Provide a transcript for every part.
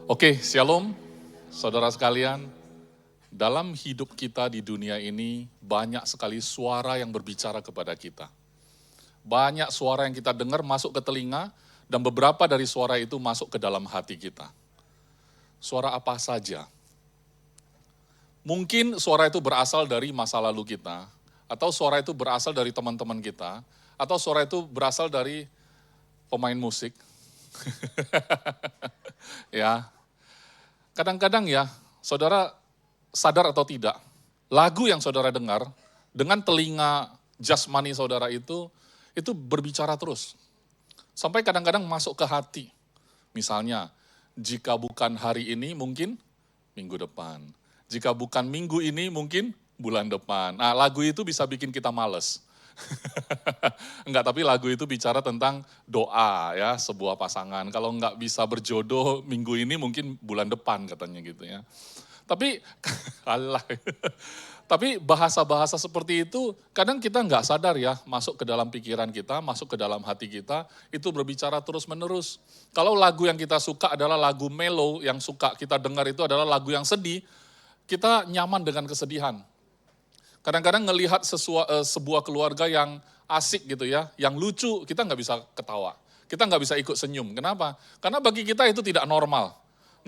Oke, shalom, saudara sekalian. Dalam hidup kita di dunia ini, banyak sekali suara yang berbicara kepada kita. Banyak suara yang kita dengar masuk ke telinga, dan beberapa dari suara itu masuk ke dalam hati kita. Suara apa saja? Mungkin suara itu berasal dari masa lalu kita, atau suara itu berasal dari teman-teman kita, atau suara itu berasal dari pemain musik. Ya, kadang-kadang ya, saudara sadar atau tidak, lagu yang saudara dengar dengan telinga jasmani saudara itu berbicara terus. Sampai kadang-kadang masuk ke hati. Misalnya, jika bukan hari ini mungkin minggu depan. Jika bukan minggu ini mungkin bulan depan. Nah, lagu itu bisa bikin kita males. Enggak, tapi lagu itu bicara tentang doa ya, sebuah pasangan. Kalau enggak bisa berjodoh minggu ini mungkin bulan depan katanya gitu ya. Tapi, alah. Tapi bahasa-bahasa seperti itu kadang kita enggak sadar ya, masuk ke dalam pikiran kita, masuk ke dalam hati kita, itu berbicara terus-menerus. Kalau lagu yang kita suka adalah lagu mellow, yang suka kita dengar itu adalah lagu yang sedih, kita nyaman dengan kesedihan. Kadang-kadang ngelihat sebuah keluarga yang asik gitu ya, yang lucu, kita nggak bisa ketawa. Kita nggak bisa ikut senyum. Kenapa? Karena bagi kita itu tidak normal.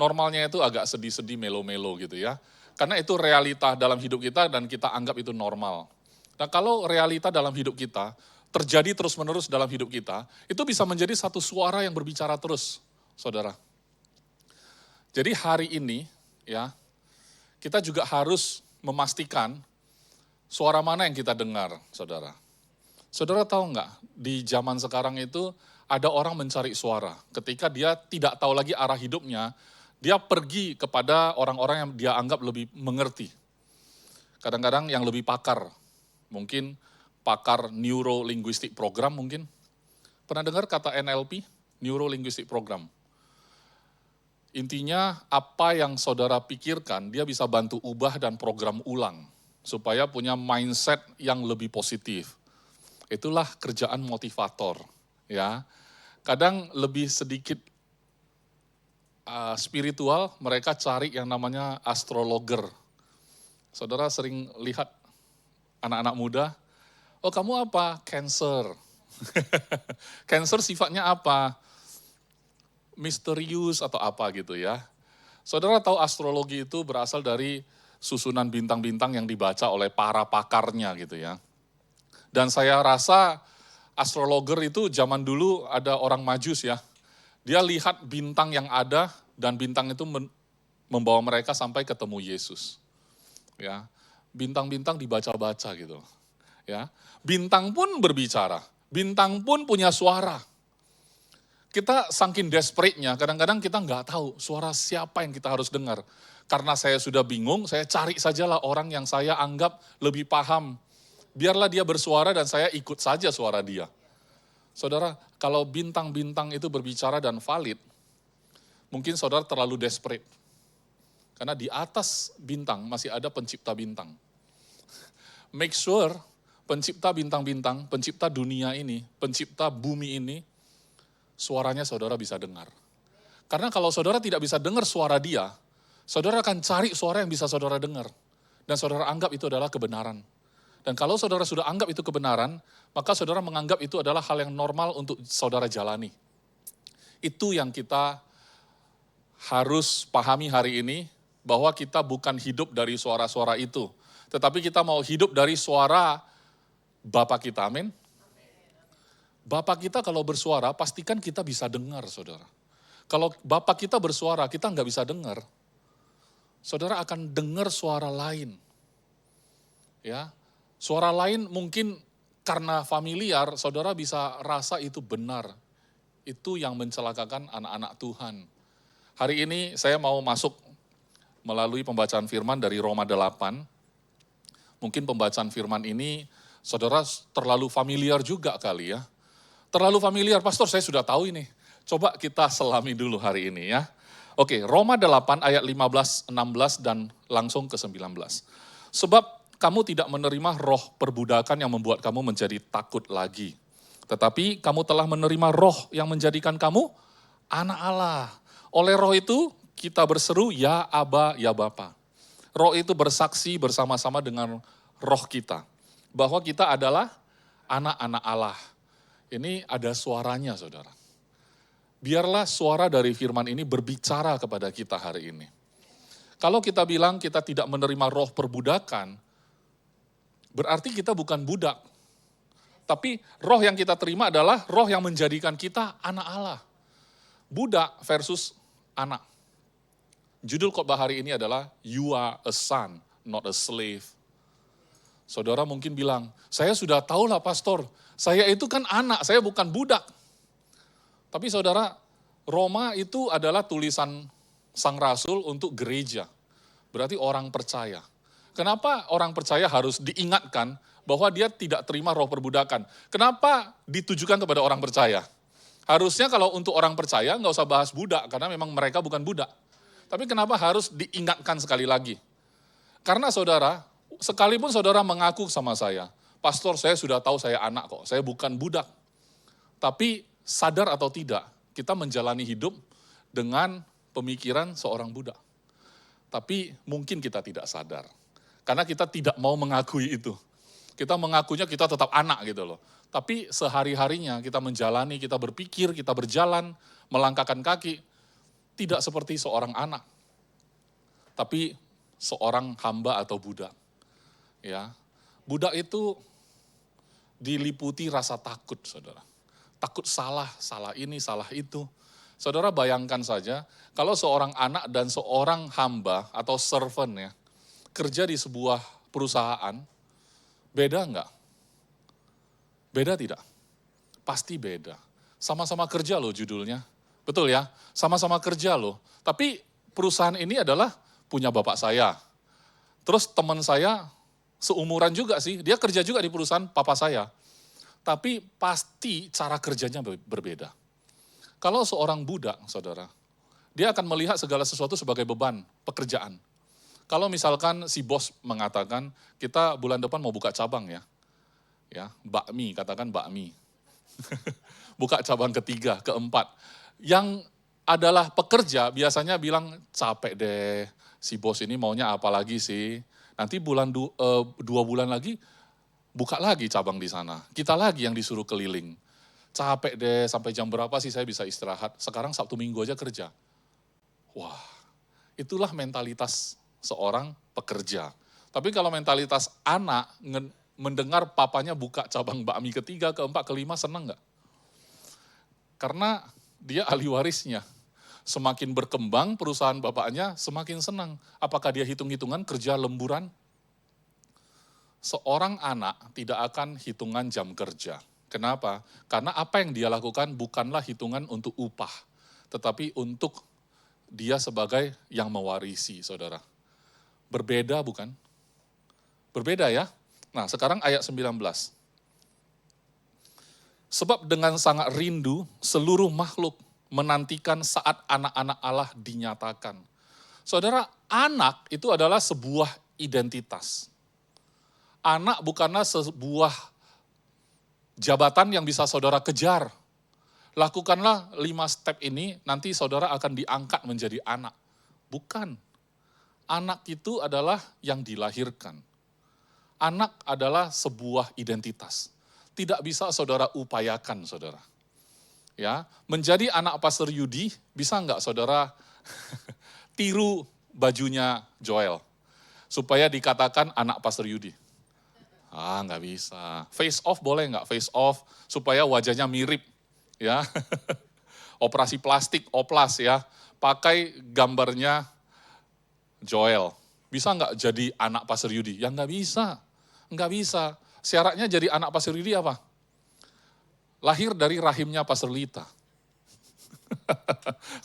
Normalnya itu agak sedih-sedih, melo-melo gitu ya. Karena itu realita dalam hidup kita dan kita anggap itu normal. Nah, kalau realita dalam hidup kita terjadi terus-menerus dalam hidup kita, itu bisa menjadi satu suara yang berbicara terus, saudara. Jadi hari ini ya, kita juga harus memastikan suara mana yang kita dengar, saudara. Saudara tahu nggak, di zaman sekarang itu ada orang mencari suara. Ketika dia tidak tahu lagi arah hidupnya, dia pergi kepada orang-orang yang dia anggap lebih mengerti. Kadang-kadang yang lebih pakar, mungkin pakar Neuro Linguistic Program mungkin. Pernah dengar kata NLP, Neuro Linguistic Program? Intinya apa yang saudara pikirkan, dia bisa bantu ubah dan program ulang supaya punya mindset yang lebih positif. Itulah kerjaan motivator, ya. Kadang lebih sedikit spiritual, mereka cari yang namanya astrologer. Saudara sering lihat anak-anak muda, oh kamu apa? Cancer. Cancer sifatnya apa? Misterius atau apa gitu ya. Saudara tahu astrologi itu berasal dari susunan bintang-bintang yang dibaca oleh para pakarnya gitu ya. Dan saya rasa astrologer itu zaman dulu ada orang Majus ya. Dia lihat bintang yang ada dan bintang itu membawa mereka sampai ketemu Yesus. Ya. Bintang-bintang dibaca-baca gitu. Ya. Bintang pun berbicara, bintang pun punya suara. Kita saking desperate-nya, kadang-kadang kita nggak tahu suara siapa yang kita harus dengar. Karena saya sudah bingung, saya cari sajalah orang yang saya anggap lebih paham. Biarlah dia bersuara dan saya ikut saja suara dia. Saudara, kalau bintang-bintang itu berbicara dan valid, mungkin saudara terlalu desperate. Karena di atas bintang masih ada pencipta bintang. Make sure pencipta bintang-bintang, pencipta dunia ini, pencipta bumi ini, suaranya saudara bisa dengar. Karena kalau saudara tidak bisa dengar suara dia, saudara akan cari suara yang bisa saudara dengar. Dan saudara anggap itu adalah kebenaran. Dan kalau saudara sudah anggap itu kebenaran, maka saudara menganggap itu adalah hal yang normal untuk saudara jalani. Itu yang kita harus pahami hari ini, bahwa kita bukan hidup dari suara-suara itu. Tetapi kita mau hidup dari suara Bapa kita, amin. Bapak kita kalau bersuara, pastikan kita bisa dengar, saudara. Kalau Bapak kita bersuara, kita nggak bisa dengar, saudara akan dengar suara lain. Ya, suara lain mungkin karena familiar, saudara bisa rasa itu benar. Itu yang mencelakakan anak-anak Tuhan. Hari ini saya mau masuk melalui pembacaan firman dari Roma 8. Mungkin pembacaan firman ini, saudara terlalu familiar juga kali ya. Terlalu familiar, pastor saya sudah tahu ini. Coba kita selami dulu hari ini ya. Oke, Roma 8 ayat 15, 16 dan langsung ke 19. Sebab kamu tidak menerima roh perbudakan yang membuat kamu menjadi takut lagi. Tetapi kamu telah menerima roh yang menjadikan kamu anak Allah. Oleh roh itu kita berseru, ya Aba, ya Bapa. Roh itu bersaksi bersama-sama dengan roh kita. Bahwa kita adalah anak-anak Allah. Ini ada suaranya, saudara. Biarlah suara dari firman ini berbicara kepada kita hari ini. Kalau kita bilang kita tidak menerima roh perbudakan, berarti kita bukan budak. Tapi roh yang kita terima adalah roh yang menjadikan kita anak Allah. Budak versus anak. Judul khotbah hari ini adalah You are a son, not a slave. Saudara mungkin bilang, saya sudah tahu lah pastor, saya itu kan anak, saya bukan budak. Tapi saudara, Roma itu adalah tulisan sang rasul untuk gereja. Berarti orang percaya. Kenapa orang percaya harus diingatkan bahwa dia tidak terima roh perbudakan? Kenapa ditujukan kepada orang percaya? Harusnya kalau untuk orang percaya nggak usah bahas budak, karena memang mereka bukan budak. Tapi kenapa harus diingatkan sekali lagi? Karena saudara, sekalipun saudara mengaku sama saya, pastor saya sudah tahu saya anak kok, saya bukan budak. Tapi sadar atau tidak, kita menjalani hidup dengan pemikiran seorang budak. Tapi mungkin kita tidak sadar. Karena kita tidak mau mengakui itu. Kita mengakunya kita tetap anak gitu loh. Tapi sehari-harinya kita menjalani, kita berpikir, kita berjalan, melangkahkan kaki, tidak seperti seorang anak, tapi seorang hamba atau budak. Ya, budak itu diliputi rasa takut, saudara. Takut salah ini, salah itu. Saudara bayangkan saja, kalau seorang anak dan seorang hamba atau servant ya, kerja di sebuah perusahaan, beda enggak? Beda tidak? Pasti beda. Sama-sama kerja loh judulnya. Betul ya? Sama-sama kerja loh. Tapi perusahaan ini adalah punya bapak saya. Terus teman saya seumuran juga sih, dia kerja juga di perusahaan papa saya. Tapi pasti cara kerjanya berbeda. Kalau seorang budak, saudara, dia akan melihat segala sesuatu sebagai beban, pekerjaan. Kalau misalkan si bos mengatakan, kita bulan depan mau buka cabang ya. Ya, bakmi, katakan bakmi. Buka cabang ketiga, keempat. Yang adalah pekerja biasanya bilang capek deh, si bos ini maunya apa lagi sih. Nanti 2 bulan lagi buka lagi cabang di sana. Kita lagi yang disuruh keliling. Capek deh, sampai jam berapa sih saya bisa istirahat. Sekarang Sabtu Minggu aja kerja. Wah, itulah mentalitas seorang pekerja. Tapi kalau mentalitas anak mendengar papanya buka cabang bakmi ketiga, keempat, kelima, senang nggak? Karena dia ahli warisnya. Semakin berkembang perusahaan bapaknya, semakin senang. Apakah dia hitung-hitungan kerja lemburan? Seorang anak tidak akan hitungan jam kerja. Kenapa? Karena apa yang dia lakukan bukanlah hitungan untuk upah, tetapi untuk dia sebagai yang mewarisi, saudara. Berbeda bukan? Berbeda ya? Nah, sekarang ayat 19. Sebab dengan sangat rindu seluruh makhluk menantikan saat anak-anak Allah dinyatakan. Saudara, anak itu adalah sebuah identitas. Anak bukanlah sebuah jabatan yang bisa saudara kejar. Lakukanlah 5 step ini, nanti saudara akan diangkat menjadi anak. Bukan. Anak itu adalah yang dilahirkan. Anak adalah sebuah identitas. Tidak bisa saudara upayakan, saudara. Ya, menjadi anak Pastor Yudi, bisa enggak saudara tiru bajunya Joel? Supaya dikatakan anak Pastor Yudi. Enggak bisa. Face off boleh enggak? Face off, supaya wajahnya mirip. Ya, operasi plastik, oplas ya. Pakai gambarnya Joel. Bisa enggak jadi anak Pastor Yudi? Ya enggak bisa. Enggak bisa. Syaratnya jadi anak Pastor Yudi apa? Lahir dari rahimnya Pastor Lita.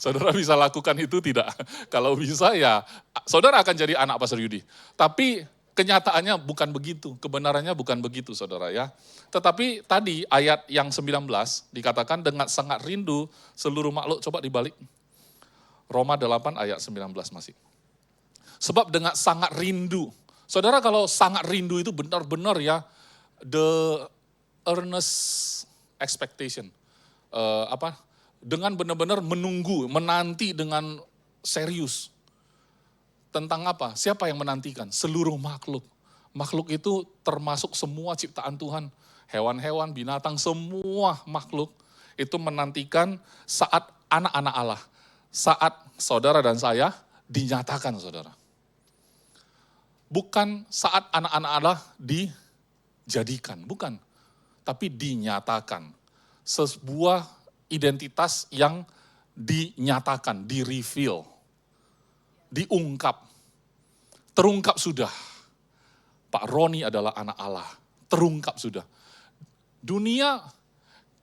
Saudara bisa lakukan itu tidak? Kalau bisa ya, saudara akan jadi anak Pastor Yudi. Tapi kenyataannya bukan begitu, kebenarannya bukan begitu saudara ya. Tetapi tadi ayat yang 19 dikatakan dengan sangat rindu seluruh makhluk, coba dibalik. Roma 8 ayat 19 masih. Sebab dengan sangat rindu. Saudara kalau sangat rindu itu benar-benar ya, the earnest expectation. Dengan benar-benar menunggu, menanti dengan serius. Tentang apa? Siapa yang menantikan? Seluruh makhluk. Makhluk itu termasuk semua ciptaan Tuhan. Hewan-hewan, binatang, semua makhluk itu menantikan saat anak-anak Allah. Saat saudara dan saya dinyatakan, saudara. Bukan saat anak-anak Allah dijadikan, bukan. Tapi dinyatakan. Sebuah identitas yang dinyatakan, di-reveal, diungkap. Terungkap sudah. Pak Roni adalah anak Allah. Terungkap sudah. Dunia,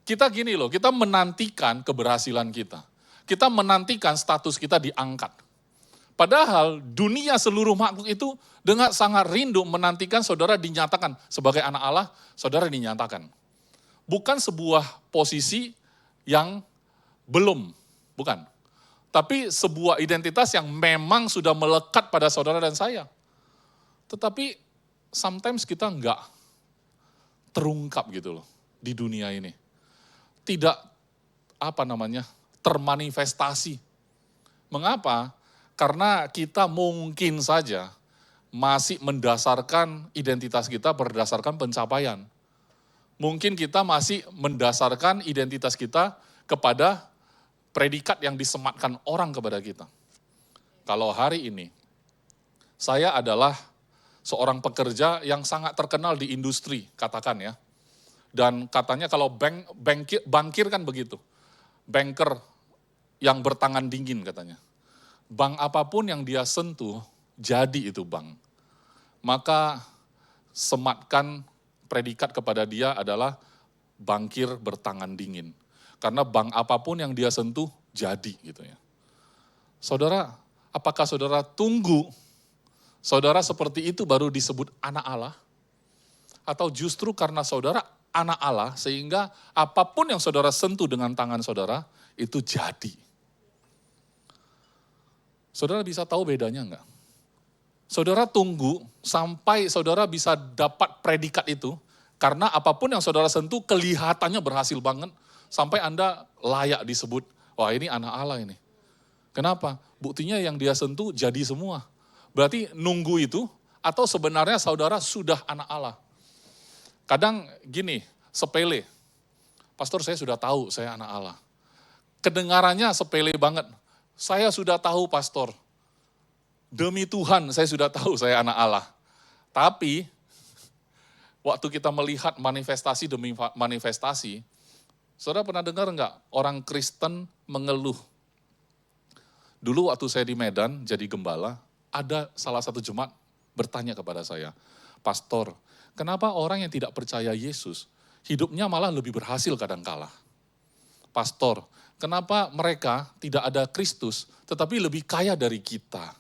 kita gini loh, kita menantikan keberhasilan kita. Kita menantikan status kita diangkat. Padahal dunia seluruh makhluk itu dengan sangat rindu menantikan saudara dinyatakan sebagai anak Allah, saudara dinyatakan. Bukan sebuah posisi yang belum, bukan. Tapi sebuah identitas yang memang sudah melekat pada saudara dan saya. Tetapi sometimes kita enggak terungkap gitu loh di dunia ini. Tidak termanifestasi. Mengapa? Karena kita mungkin saja masih mendasarkan identitas kita berdasarkan pencapaian. Mungkin kita masih mendasarkan identitas kita kepada predikat yang disematkan orang kepada kita. Kalau hari ini, saya adalah seorang pekerja yang sangat terkenal di industri, katakan ya. Dan katanya kalau bankir kan begitu. Banker yang bertangan dingin katanya. Bank apapun yang dia sentuh, jadi itu bank. Maka sematkan predikat kepada dia adalah bankir bertangan dingin. Karena bank apapun yang dia sentuh, jadi gitu ya. Saudara, apakah saudara tunggu saudara seperti itu baru disebut anak Allah? Atau justru karena saudara anak Allah, sehingga apapun yang saudara sentuh dengan tangan saudara, itu jadi. Saudara bisa tahu bedanya enggak? Saudara tunggu sampai saudara bisa dapat predikat itu, karena apapun yang saudara sentuh kelihatannya berhasil banget, sampai Anda layak disebut, wah ini anak Allah ini. Kenapa? Buktinya yang dia sentuh jadi semua. Berarti nunggu itu, atau sebenarnya saudara sudah anak Allah. Kadang gini, sepele. Pastor, saya sudah tahu saya anak Allah. Kedengarannya sepele banget. Saya sudah tahu, pastor. Demi Tuhan, saya sudah tahu saya anak Allah. Tapi, waktu kita melihat manifestasi demi manifestasi, saudara pernah dengar enggak orang Kristen mengeluh? Dulu waktu saya di Medan jadi gembala, ada salah satu jemaat bertanya kepada saya, Pastor, kenapa orang yang tidak percaya Yesus, hidupnya malah lebih berhasil kadangkala? Pastor, kenapa mereka tidak ada Kristus, tetapi lebih kaya dari kita?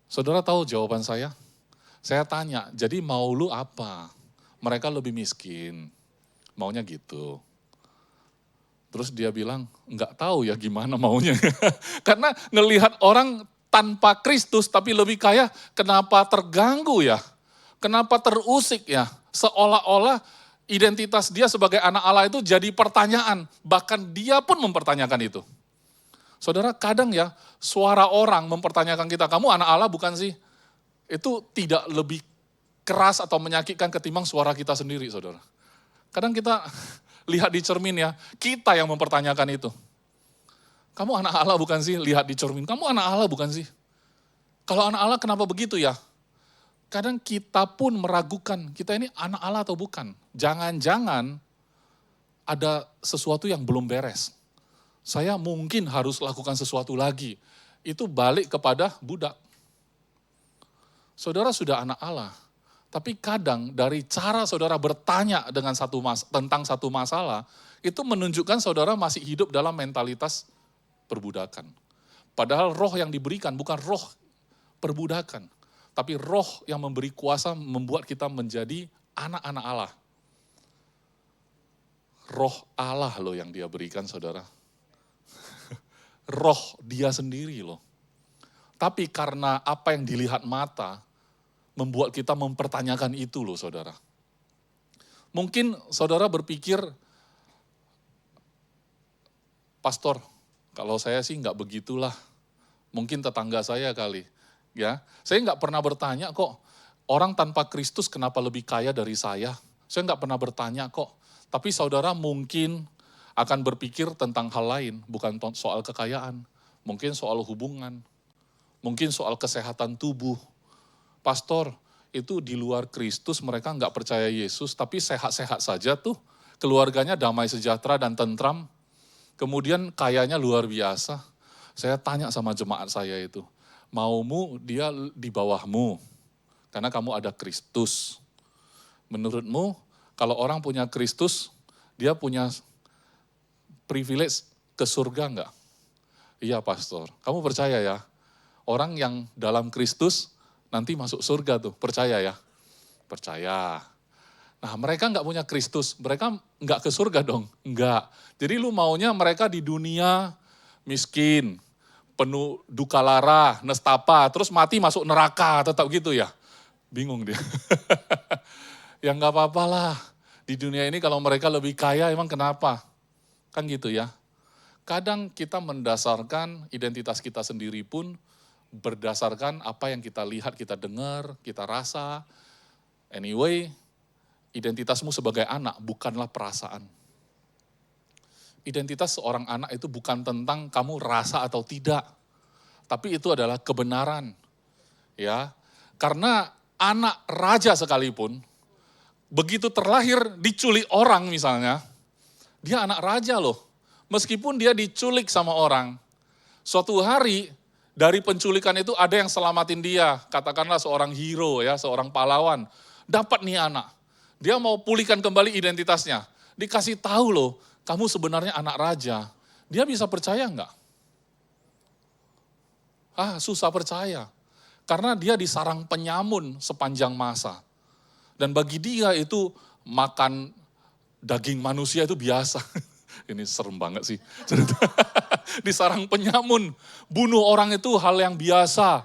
Saudara tahu jawaban saya? Saya tanya, jadi mau lu apa? Mereka lebih miskin, maunya gitu. Terus dia bilang, enggak tahu ya gimana maunya. Karena ngelihat orang tanpa Kristus tapi lebih kaya, kenapa terganggu ya? Kenapa terusik ya? Seolah-olah identitas dia sebagai anak Allah itu jadi pertanyaan. Bahkan dia pun mempertanyakan itu. Saudara, kadang ya suara orang mempertanyakan kita, kamu anak Allah bukan sih? Itu tidak lebih keras atau menyakitkan ketimbang suara kita sendiri, saudara. Kadang kita lihat di cermin ya, kita yang mempertanyakan itu. Kamu anak Allah bukan sih? Lihat di cermin, kamu anak Allah bukan sih? Kalau anak Allah kenapa begitu ya? Kadang kita pun meragukan, kita ini anak Allah atau bukan? Jangan-jangan ada sesuatu yang belum beres. Saya mungkin harus lakukan sesuatu lagi. Itu balik kepada budak. Saudara sudah anak Allah. Tapi kadang dari cara saudara bertanya dengan tentang satu masalah, itu menunjukkan saudara masih hidup dalam mentalitas perbudakan. Padahal roh yang diberikan bukan roh perbudakan, tapi roh yang memberi kuasa membuat kita menjadi anak-anak Allah. Roh Allah loh yang dia berikan, saudara. Roh dia sendiri loh. Tapi karena apa yang dilihat mata, membuat kita mempertanyakan itu loh, saudara. Mungkin saudara berpikir, Pastor, Kalau saya sih nggak begitulah. Mungkin tetangga saya kali. Ya, saya nggak pernah bertanya kok, orang tanpa Kristus kenapa lebih kaya dari saya? Saya nggak pernah bertanya kok. Tapi saudara mungkin akan berpikir tentang hal lain, bukan soal kekayaan. Mungkin soal hubungan, mungkin soal kesehatan tubuh. Pastor, itu di luar Kristus mereka nggak percaya Yesus, tapi sehat-sehat saja tuh. Keluarganya damai sejahtera dan tentram. Kemudian kayanya luar biasa. Saya tanya sama jemaat saya itu, maumu dia di bawahmu, karena kamu ada Kristus. Menurutmu, kalau orang punya Kristus, dia punya privilege ke surga enggak? Iya pastor, kamu percaya ya? Orang yang dalam Kristus nanti masuk surga tuh, percaya ya? Percaya. Nah mereka enggak punya Kristus, mereka enggak ke surga dong? Enggak. Jadi lu maunya mereka di dunia miskin, penuh duka lara, nestapa, terus mati masuk neraka, tetap gitu ya? Bingung dia. Ya nggak apa-apa lah, di dunia ini kalau mereka lebih kaya emang kenapa? Kan gitu ya. Kadang kita mendasarkan identitas kita sendiri pun berdasarkan apa yang kita lihat, kita dengar, kita rasa. Anyway, identitasmu sebagai anak bukanlah perasaan. Identitas seorang anak itu bukan tentang kamu rasa atau tidak, tapi itu adalah kebenaran. Ya, karena anak raja sekalipun, begitu terlahir diculik orang misalnya, dia anak raja loh. Meskipun dia diculik sama orang, suatu hari dari penculikan itu ada yang selamatin dia, katakanlah seorang hero ya, seorang pahlawan. Dapat nih anak, dia mau pulihkan kembali identitasnya, dikasih tahu loh, kamu sebenarnya anak raja. Dia bisa percaya enggak? Susah percaya. Karena dia disarang penyamun sepanjang masa. Dan bagi dia itu makan daging manusia itu biasa. Ini serem banget sih. Disarang penyamun, bunuh orang itu hal yang biasa.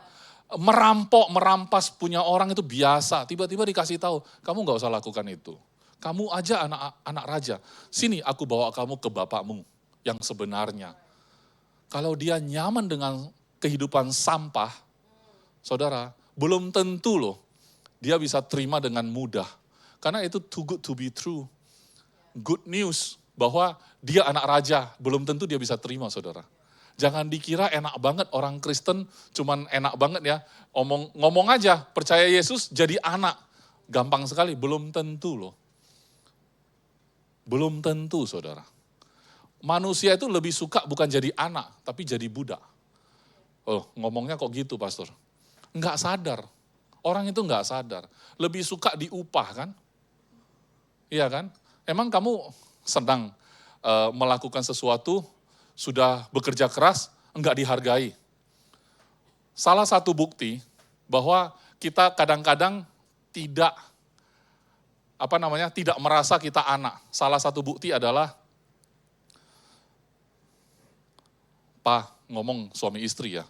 Merampok, merampas punya orang itu biasa. Tiba-tiba dikasih tahu, kamu gak usah lakukan itu. Kamu aja anak raja. Sini aku bawa kamu ke bapakmu yang sebenarnya. Kalau dia nyaman dengan kehidupan sampah, saudara, belum tentu loh dia bisa terima dengan mudah. Karena itu too good to be true. Good news bahwa dia anak raja, belum tentu dia bisa terima saudara. Jangan dikira enak banget orang Kristen, cuman enak banget ya, ngomong aja percaya Yesus jadi anak. Gampang sekali, belum tentu loh. Belum tentu saudara. Manusia itu lebih suka bukan jadi anak, tapi jadi budak. Oh ngomongnya kok gitu pastor? Enggak sadar, orang itu enggak sadar. Lebih suka diupah kan? Iya kan? Emang kamu senang melakukan sesuatu, sudah bekerja keras, enggak dihargai. Salah satu bukti bahwa kita kadang-kadang tidak tidak merasa kita anak. Salah satu bukti adalah ngomong suami istri ya,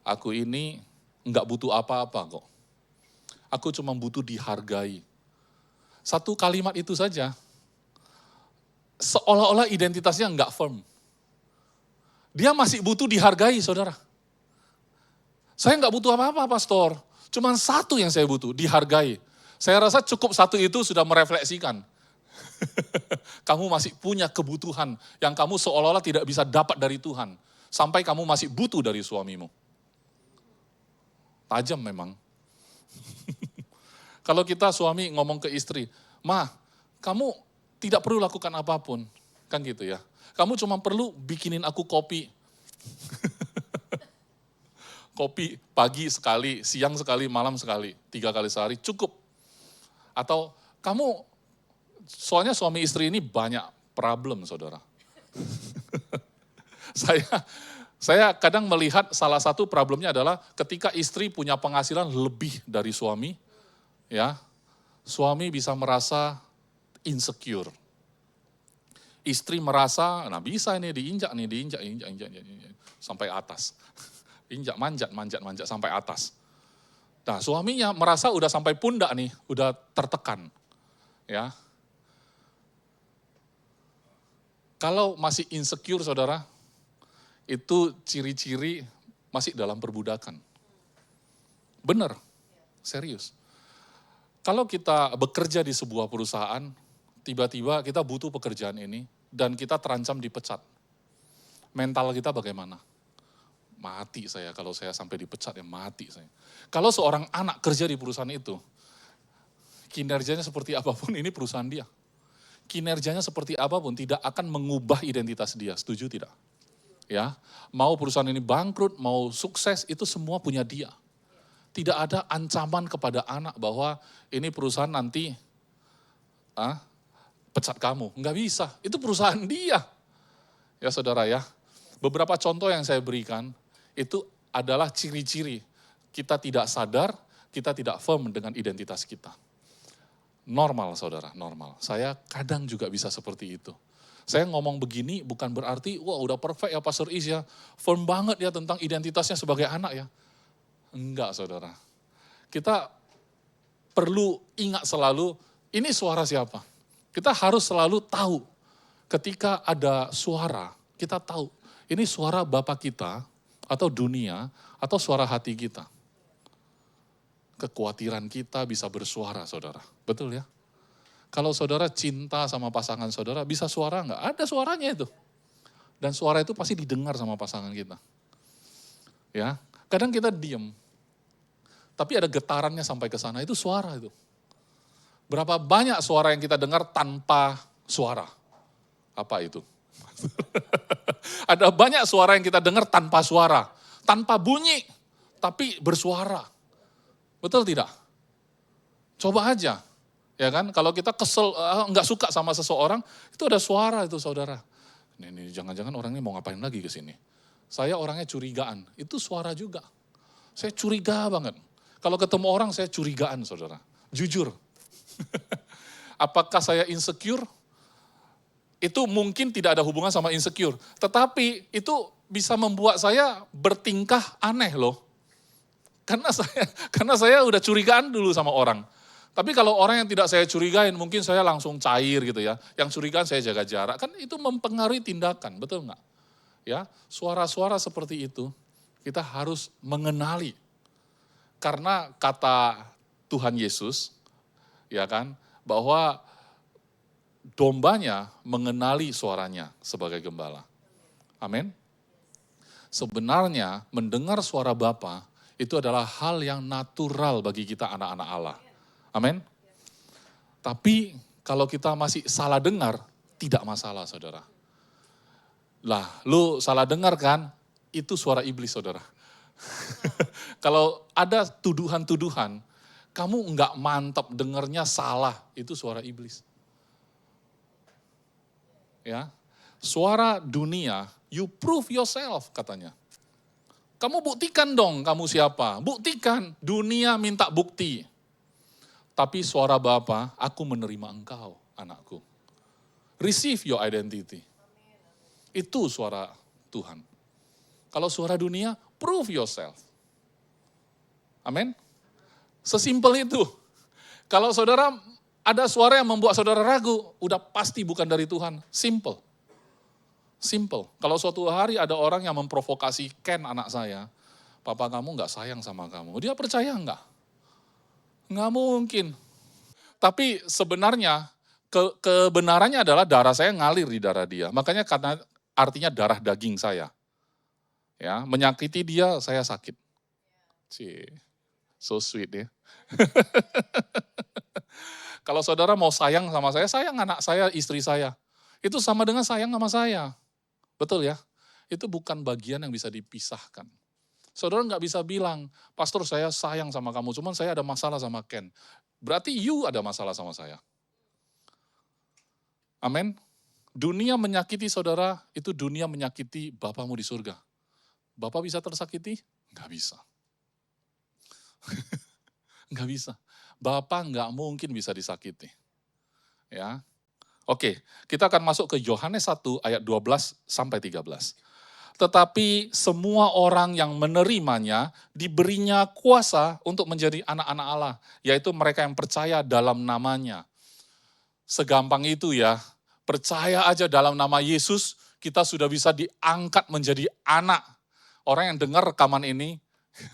aku ini enggak butuh apa-apa kok. Aku cuma butuh dihargai. Satu kalimat itu saja, seolah-olah identitasnya enggak firm. Dia masih butuh dihargai, saudara. Saya enggak butuh apa-apa, pastor. Cuma satu yang saya butuh, dihargai. Saya rasa cukup satu itu sudah merefleksikan. Kamu masih punya kebutuhan yang kamu seolah-olah tidak bisa dapat dari Tuhan. Sampai kamu masih butuh dari suamimu. Tajam memang. Kalau kita suami ngomong ke istri, "Ma, kamu tidak perlu lakukan apapun." Kan gitu ya. Kamu cuma perlu bikinin aku kopi. Kopi pagi sekali, siang sekali, malam sekali. 3 kali sehari cukup. Atau kamu, soalnya suami istri ini banyak problem saudara. Saya kadang melihat salah satu problemnya adalah ketika istri punya penghasilan lebih dari suami, ya, suami bisa merasa insecure. Istri merasa, bisa ini diinjak sampai atas. Injak, manjat sampai atas. Nah, suaminya merasa udah sampai pundak nih, udah tertekan. Ya. Kalau masih insecure saudara, itu ciri-ciri masih dalam perbudakan. Benar, serius. Kalau kita bekerja di sebuah perusahaan, tiba-tiba kita butuh pekerjaan ini, dan kita terancam dipecat. Mental kita bagaimana? Mati saya, kalau saya sampai dipecat ya mati saya. Kalau seorang anak kerja di perusahaan itu, kinerjanya seperti apapun ini perusahaan dia. Kinerjanya seperti apapun tidak akan mengubah identitas dia, setuju tidak? Ya, mau perusahaan ini bangkrut, mau sukses, itu semua punya dia. Tidak ada ancaman kepada anak bahwa ini perusahaan nanti pecat kamu. Enggak bisa, itu perusahaan dia. Ya saudara ya, beberapa contoh yang saya berikan, itu adalah ciri-ciri kita tidak sadar, kita tidak firm dengan identitas kita. Normal saudara, normal. Saya kadang juga bisa seperti itu. Saya ngomong begini bukan berarti, wah udah perfect ya Pastor Is ya, firm banget ya tentang identitasnya sebagai anak ya. Enggak saudara. Kita perlu ingat selalu, ini suara siapa? Kita harus selalu tahu, ketika ada suara, kita tahu, ini suara Bapa kita, atau dunia, atau suara hati kita. Kekhawatiran kita bisa bersuara, saudara. Betul ya? Kalau saudara cinta sama pasangan saudara, bisa suara enggak? Ada suaranya itu. Dan suara itu pasti didengar sama pasangan kita. Ya, kadang kita diam. Tapi ada getarannya sampai ke sana, itu suara itu. Berapa banyak suara yang kita dengar tanpa suara? Apa itu? Ada banyak suara yang kita dengar tanpa suara, tanpa bunyi, tapi bersuara. Betul tidak? Coba aja, ya kan? Kalau kita kesel, nggak suka sama seseorang, itu ada suara itu saudara. Ini jangan-jangan orang ini mau ngapain lagi ke sini? Saya orangnya curigaan, itu suara juga. Saya curiga banget. Kalau ketemu orang saya curigaan saudara, jujur. Apakah saya insecure? Itu mungkin tidak ada hubungan sama insecure. Tetapi itu bisa membuat saya bertingkah aneh loh. Karena saya udah curigaan dulu sama orang. Tapi kalau orang yang tidak saya curigain, mungkin saya langsung cair gitu ya. Yang curigaan saya jaga jarak. Kan itu mempengaruhi tindakan, betul nggak? Ya, suara-suara seperti itu kita harus mengenali. Karena kata Tuhan Yesus, ya kan, bahwa dombanya mengenali suaranya sebagai gembala. Amin. Sebenarnya mendengar suara Bapa itu adalah hal yang natural bagi kita anak-anak Allah. Amin. Tapi kalau kita masih salah dengar, tidak masalah saudara. Lah, lu salah dengar kan, itu suara iblis saudara. Kalau ada tuduhan-tuduhan, kamu enggak mantap dengarnya salah, itu suara iblis. Ya, suara dunia, you prove yourself katanya. Kamu buktikan dong kamu siapa, buktikan, dunia minta bukti. Tapi suara Bapa, aku menerima engkau anakku. Receive your identity. Itu suara Tuhan. Kalau suara dunia, prove yourself. Amin. Sesimpel itu. Kalau saudara ada suara yang membuat saudara ragu, udah pasti bukan dari Tuhan. Simple. Simple. Kalau suatu hari ada orang yang memprovokasi Ken anak saya, papa kamu gak sayang sama kamu. Dia percaya enggak? Enggak mungkin. Tapi sebenarnya kebenarannya adalah darah saya ngalir di darah dia. Makanya karena artinya darah daging saya. Ya, menyakiti dia saya sakit. Cie, so sweet ya. Kalau saudara mau sayang sama saya, sayang anak saya, istri saya. Itu sama dengan sayang sama saya. Betul ya? Itu bukan bagian yang bisa dipisahkan. Saudara nggak bisa bilang, pastor saya sayang sama kamu, cuman saya ada masalah sama Ken. Berarti you ada masalah sama saya. Amin. Dunia menyakiti saudara, itu dunia menyakiti Bapamu di surga. Bapak bisa tersakiti? Nggak bisa. Nggak bisa. Bapak nggak mungkin bisa disakiti. Ya. Oke, kita akan masuk ke Yohanes 1 ayat 12 sampai 13. Tetapi semua orang yang menerimanya diberinya kuasa untuk menjadi anak-anak Allah, yaitu mereka yang percaya dalam namanya. Segampang itu ya, percaya aja dalam nama Yesus, kita sudah bisa diangkat menjadi anak. Orang yang dengar rekaman ini,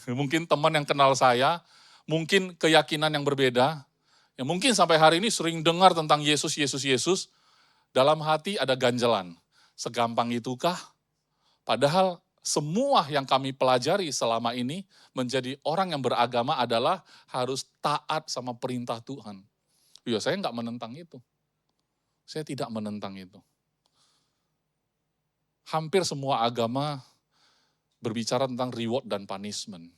mungkin teman yang kenal saya, mungkin keyakinan yang berbeda, ya mungkin sampai hari ini sering dengar tentang Yesus, Yesus, Yesus, dalam hati ada ganjelan. Segampang itukah? Padahal semua yang kami pelajari selama ini menjadi orang yang beragama adalah harus taat sama perintah Tuhan. Ya saya nggak menentang itu. Saya tidak menentang itu. Hampir semua agama berbicara tentang reward dan punishment.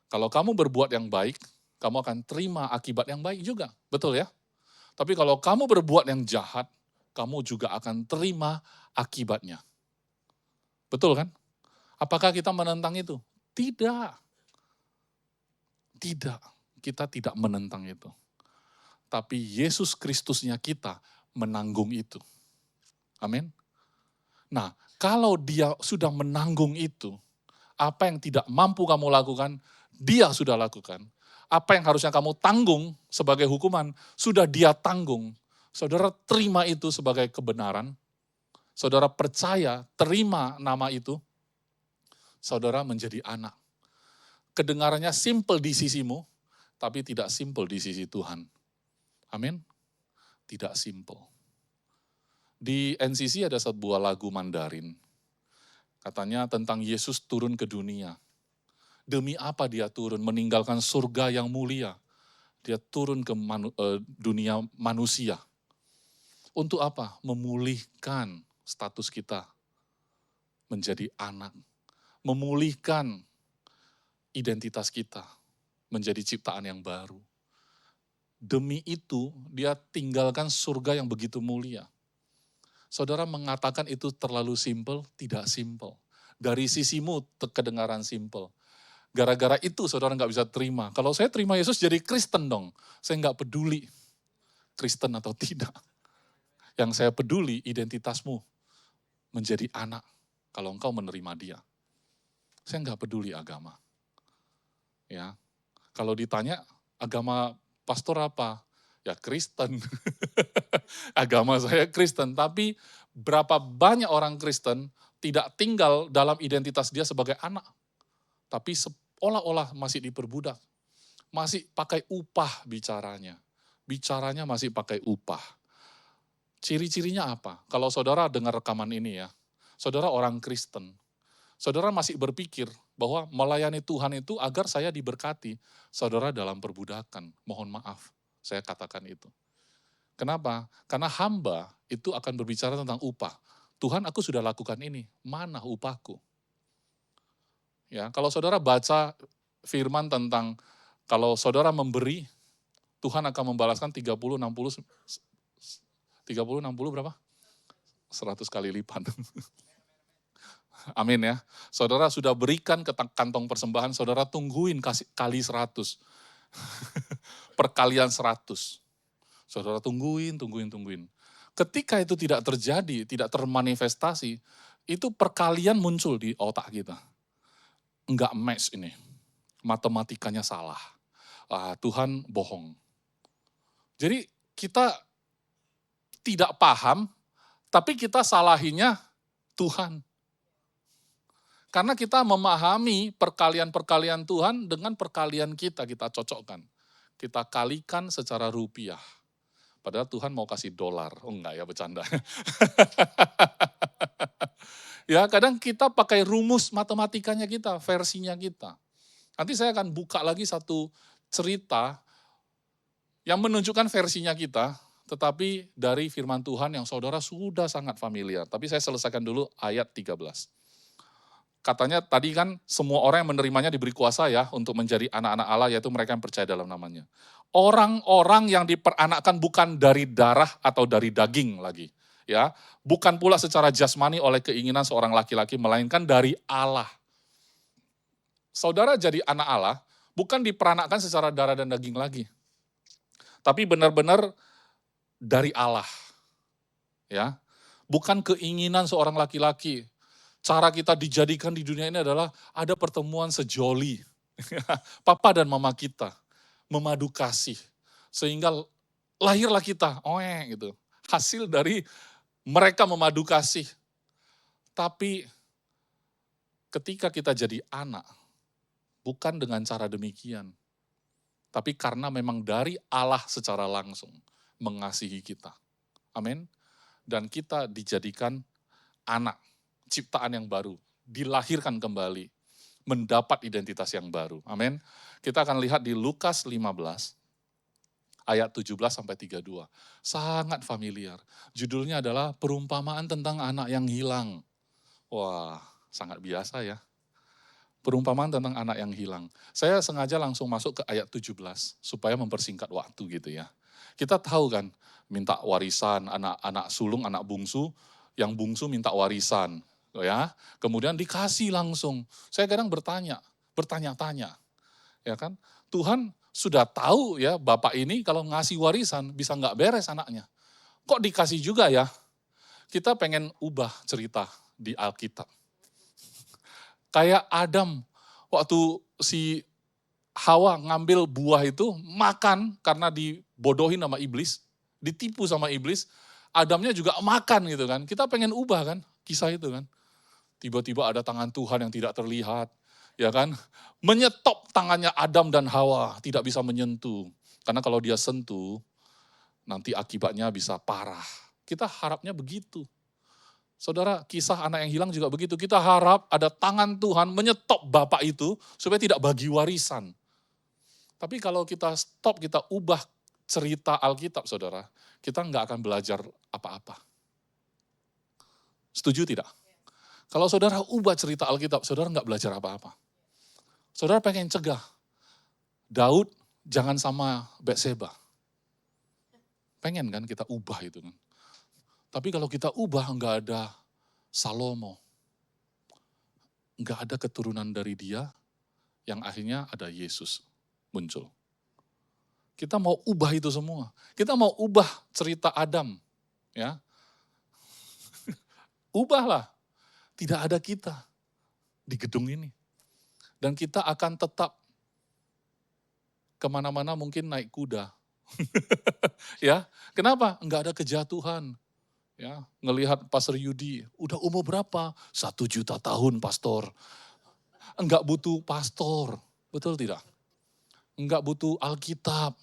Kalau kamu berbuat yang baik, kamu akan terima akibat yang baik juga. Betul ya? Tapi kalau kamu berbuat yang jahat, kamu juga akan terima akibatnya. Betul kan? Apakah kita menentang itu? Tidak. Tidak. Kita tidak menentang itu. Tapi Yesus Kristusnya kita menanggung itu. Amin. Nah, kalau dia sudah menanggung itu, apa yang tidak mampu kamu lakukan, dia sudah lakukan. Apa yang harusnya kamu tanggung sebagai hukuman, sudah dia tanggung. Saudara terima itu sebagai kebenaran. Saudara percaya, terima nama itu. Saudara menjadi anak. Kedengarannya simple di sisimu, tapi tidak simple di sisi Tuhan. Amin. Tidak simple. Di NCC ada sebuah lagu Mandarin. Katanya tentang Yesus turun ke dunia. Demi apa dia turun? Meninggalkan surga yang mulia. Dia turun ke dunia manusia. Untuk apa? Memulihkan status kita menjadi anak. Memulihkan identitas kita menjadi ciptaan yang baru. Demi itu dia tinggalkan surga yang begitu mulia. Saudara mengatakan itu terlalu simple, tidak simple. Dari sisimu kedengaran simple. Gara-gara itu saudara nggak bisa terima. Kalau saya terima Yesus jadi Kristen dong. Saya nggak peduli Kristen atau tidak. Yang saya peduli identitasmu menjadi anak. Kalau engkau menerima dia. Saya nggak peduli agama. Ya, kalau ditanya agama pastor apa? Ya Kristen. Agama saya Kristen, tapi berapa banyak orang Kristen tidak tinggal dalam identitas dia sebagai anak. Tapi seolah-olah masih diperbudak. Masih pakai upah bicaranya. Bicaranya masih pakai upah. Ciri-cirinya apa? Kalau saudara dengar rekaman ini ya, saudara orang Kristen. Saudara masih berpikir bahwa melayani Tuhan itu agar saya diberkati. Saudara dalam perbudakan, mohon maaf. Saya katakan itu. Kenapa? Karena hamba itu akan berbicara tentang upah. Tuhan, aku sudah lakukan ini, mana upahku? Ya, kalau saudara baca firman tentang kalau saudara memberi, Tuhan akan membalaskan 30, 60 berapa? 100 kali lipat. Amin ya. Saudara sudah berikan ke kantong persembahan, saudara tungguin kasih kali 100. Perkalian 100. Saudara tungguin. Ketika itu tidak terjadi, tidak termanifestasi, itu perkalian muncul di otak kita. Enggak match ini. Matematikanya salah. Tuhan bohong. Jadi kita tidak paham, tapi kita salahinya Tuhan. Karena kita memahami perkalian-perkalian Tuhan dengan perkalian kita cocokkan. Kita kalikan secara rupiah. Padahal Tuhan mau kasih dolar. Oh enggak ya, bercanda. Ya kadang kita pakai rumus matematikanya kita, versinya kita. Nanti saya akan buka lagi satu cerita yang menunjukkan versinya kita, tetapi dari firman Tuhan yang saudara sudah sangat familiar. Tapi saya selesaikan dulu ayat 13. Katanya tadi kan semua orang yang menerimanya diberi kuasa ya untuk menjadi anak-anak Allah, yaitu mereka yang percaya dalam namanya. Orang-orang yang diperanakkan bukan dari darah atau dari daging lagi. Ya, bukan pula secara jasmani oleh keinginan seorang laki-laki, melainkan dari Allah. Saudara jadi anak Allah, bukan diperanakkan secara darah dan daging lagi. Tapi benar-benar dari Allah. Ya, bukan keinginan seorang laki-laki. Cara kita dijadikan di dunia ini adalah ada pertemuan sejoli. Papa dan mama kita memadu kasih. Sehingga lahirlah kita, gitu. Hasil dari Mereka memadu kasih. Tapi ketika kita jadi anak, bukan dengan cara demikian. Tapi karena memang dari Allah secara langsung mengasihi kita. Amin. Dan kita dijadikan anak, ciptaan yang baru, dilahirkan kembali, mendapat identitas yang baru. Amin. Kita akan lihat di Lukas 15 ayat 17-32. Sangat familiar. Judulnya adalah perumpamaan tentang anak yang hilang. Wah, sangat biasa ya. Perumpamaan tentang anak yang hilang. Saya sengaja langsung masuk ke ayat 17 supaya mempersingkat waktu gitu ya. Kita tahu kan, minta warisan, anak sulung, anak bungsu, yang bungsu minta warisan, ya. Kemudian dikasih langsung. Saya kadang bertanya-tanya, ya kan? Tuhan sudah tahu ya, bapak ini kalau ngasih warisan bisa nggak beres anaknya. Kok dikasih juga ya? Kita pengen ubah cerita di Alkitab. Kayak Adam, waktu si Hawa ngambil buah itu, makan karena dibodohin sama iblis, ditipu sama iblis, Adamnya juga makan gitu kan. Kita pengen ubah kan, kisah itu kan. Tiba-tiba ada tangan Tuhan yang tidak terlihat, ya kan. Menyetop tangannya Adam dan Hawa, tidak bisa menyentuh. Karena kalau dia sentuh, nanti akibatnya bisa parah. Kita harapnya begitu. Saudara, kisah anak yang hilang juga begitu. Kita harap ada tangan Tuhan menyetop bapak itu supaya tidak bagi warisan. Tapi kalau kita stop, kita ubah cerita Alkitab, saudara, kita nggak akan belajar apa-apa. Setuju tidak? Kalau saudara ubah cerita Alkitab, saudara nggak belajar apa-apa. Saudara pengen cegah, Daud jangan sama Batseba. Pengen kan kita ubah itu kan. Tapi kalau kita ubah nggak ada Salomo. Nggak ada keturunan dari dia yang akhirnya ada Yesus muncul. Kita mau ubah itu semua. Kita mau ubah cerita Adam. Ya. Ubahlah. Tidak ada kita di gedung ini. Dan kita akan tetap kemana-mana mungkin naik kuda. Ya, kenapa? Enggak ada kejatuhan. Ya, ngelihat Pastor Yudi, udah umur berapa? 1 juta tahun, pastor. Enggak butuh pastor, betul tidak? Enggak butuh Alkitab.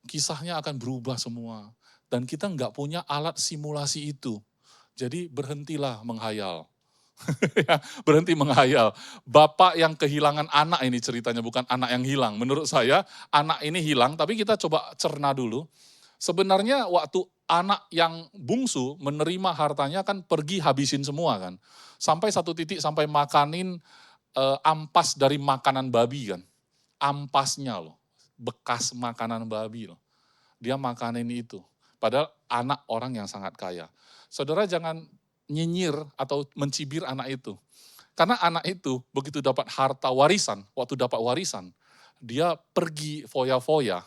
Kisahnya akan berubah semua. Dan kita enggak punya alat simulasi itu. Jadi berhentilah menghayal. Ya, berhenti menghayal. Bapak yang kehilangan anak ini ceritanya, bukan anak yang hilang. Menurut saya, anak ini hilang, tapi kita coba cerna dulu. Sebenarnya waktu anak yang bungsu menerima hartanya kan pergi habisin semua kan. Sampai satu titik sampai makanin ampas dari makanan babi kan. Ampasnya loh, bekas makanan babi loh. Dia makanin itu. Padahal anak orang yang sangat kaya. Saudara jangan nyinyir atau mencibir anak itu. Karena anak itu begitu dapat harta warisan, waktu dapat warisan, dia pergi foya-foya.